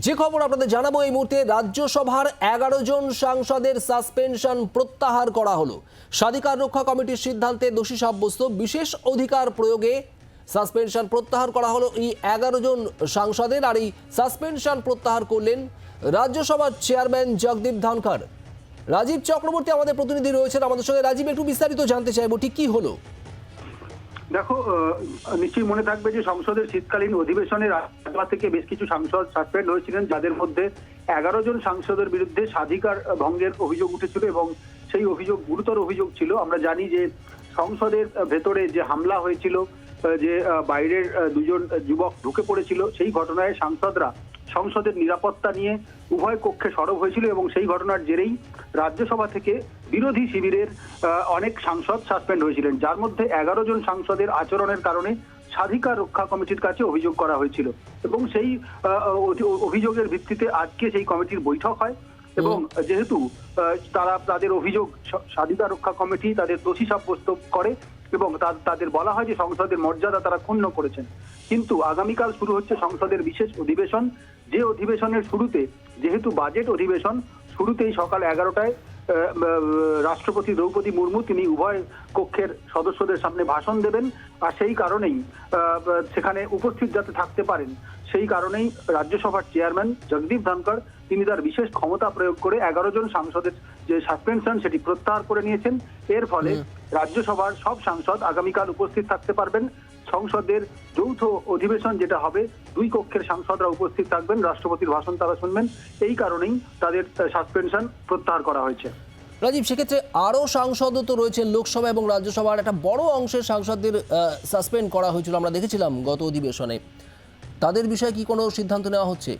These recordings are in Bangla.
যে খবর আপনাদের জানাবো এই মুহূর্তে, রাজ্যসভার 11 জন সাংসদের সাসপেনশন প্রত্যাহার করা হলো। স্বাধিকার রক্ষা কমিটির সিদ্ধান্তে দোষী সাব্যস্ত বিশেষ অধিকার প্রয়োগে সাসপেনশন প্রত্যাহার করা হলো এই 11 জন সাংসদের। আর এই সাসপেনশন প্রত্যাহার করলেন রাজ্যসভার চেয়ারম্যান জগদীপ ধনখড়। রাজীব চক্রবর্তী আমাদের প্রতিনিধি রয়েছেন আমাদের সঙ্গে। রাজীব, একটু বিস্তারিত জানতে চাইবো, ঠিক কি হলো? দেখো, নিশ্চয়ই মনে থাকবে যে সংসদের শীতকালীন অধিবেশনে রাজ্যসভা থেকে বেশ কিছু সাংসদ সাসপেন্ড হয়েছিলেন, যাদের মধ্যে 11 জন সাংসদের বিরুদ্ধে স্বাধিকার ভঙ্গের অভিযোগ উঠেছিল এবং সেই অভিযোগ গুরুতর অভিযোগ ছিল। আমরা জানি যে সংসদের ভেতরে যে হামলা হয়েছিল, যে বাইরের দুজন যুবক ঢুকে পড়েছিল, সেই ঘটনায় সাংসদরা সংসদের নিরাপত্তা নিয়ে উভয় কক্ষে সরব হয়েছিল এবং সেই ঘটনার জেরেই রাজ্যসভা থেকে বিরোধী শিবিরের অনেক সাংসদ সাসপেন্ড হয়েছিলেন, যার মধ্যে 11 জন সাংসদের আচরণের কারণে স্বাধিকার রক্ষা কমিটির কাছে অভিযোগ করা হয়েছিল এবং সেই অভিযোগের ভিত্তিতে আজকে সেই কমিটির বৈঠক হয়। এবং যেহেতু তারা তাদের অভিযোগ স্বাধিকার রক্ষা কমিটি তাদের দোষী সাব্যস্ত করে এবং তাদের বলা হয় যে সংসদের মর্যাদা তারা ক্ষুণ্ণ করেছেন, কিন্তু আগামীকাল শুরু হচ্ছে সংসদের বিশেষ অধিবেশন। যে অধিবেশনের শুরুতে, যেহেতু বাজেট অধিবেশন, শুরুতেই সকাল 11টায় রাষ্ট্রপতি দ্রৌপদী মুর্মু তিনি উভয় কক্ষের সদস্যদের সামনে ভাষণ দেবেন। আর সেই কারণেই সেখানে উপস্থিত যাতে থাকতে পারেন, সেই কারণেই রাজ্যসভার চেয়ারম্যান জগদীপ ধনখড় তিনি তার বিশেষ ক্ষমতা প্রয়োগ করে 11 জন সাংসদের যে সাসপেনশন সেটি প্রত্যাহার করে নিয়েছেন। এর ফলে রাজ্যসভার সব সাংসদ আগামীকাল উপস্থিত থাকতে পারবেন। সংসদের যৌথ অধিবেশন যেটা হবে, দুই কক্ষের সাংসদরা উপস্থিত থাকবেন, রাষ্ট্রপতির ভাষণ তারা শুনবেন। এই কারণেই তাদের সাসপেনশন প্রত্যাহার করা হয়েছে। রাজীব, সেক্ষেত্রে আরও সাংসদও তো রয়েছেন, লোকসভা এবং রাজ্যসভার একটা বড় অংশের সাংসদদের সাসপেন্ড করা হয়েছিল, আমরা দেখেছিলাম গত অধিবেশনে। তাদের বিষয়ে কি কোনো সিদ্ধান্ত নেওয়া হচ্ছে?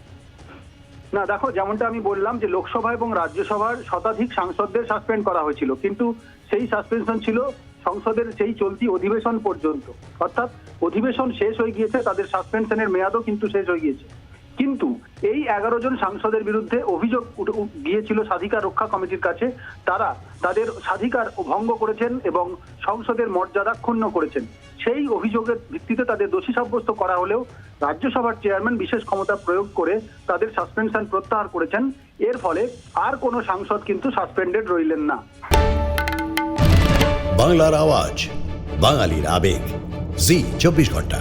না, দেখো, যেমনটা আমি বললাম যে লোকসভা এবং রাজ্যসভার শতাধিক সাংসদদের সাসপেন্ড করা হয়েছিল, কিন্তু সেই সাসপেনশন ছিল সংসদের সেই চলতি অধিবেশন পর্যন্ত, অর্থাৎ অধিবেশন শেষ হয়ে গিয়েছে, তাদের সাসপেনশনের মেয়াদও কিন্তু শেষ হয়ে গিয়েছে। কিন্তু এই 11 জন সাংসদের বিরুদ্ধে অভিযোগ গিয়েছিল স্বাধিকার রক্ষা কমিটির কাছে। তারা তাদের স্বাধিকার ভঙ্গ করেছেন এবং সংসদের মর্যাদা ক্ষুণ্ণ করেছেন। সেই অভিযোগের ভিত্তিতে তাদের দোষী সাব্যস্ত করা হলেও রাজ্যসভার চেয়ারম্যান বিশেষ ক্ষমতা প্রয়োগ করে তাদের সাসপেনশন প্রত্যাহার করেছেন। এর ফলে আর কোনো সাংসদ কিন্তু সাসপেন্ডেড রইলেন না। বাংলার আওয়াজ, বাঙালির আবেগ, জি 24 ঘন্টা।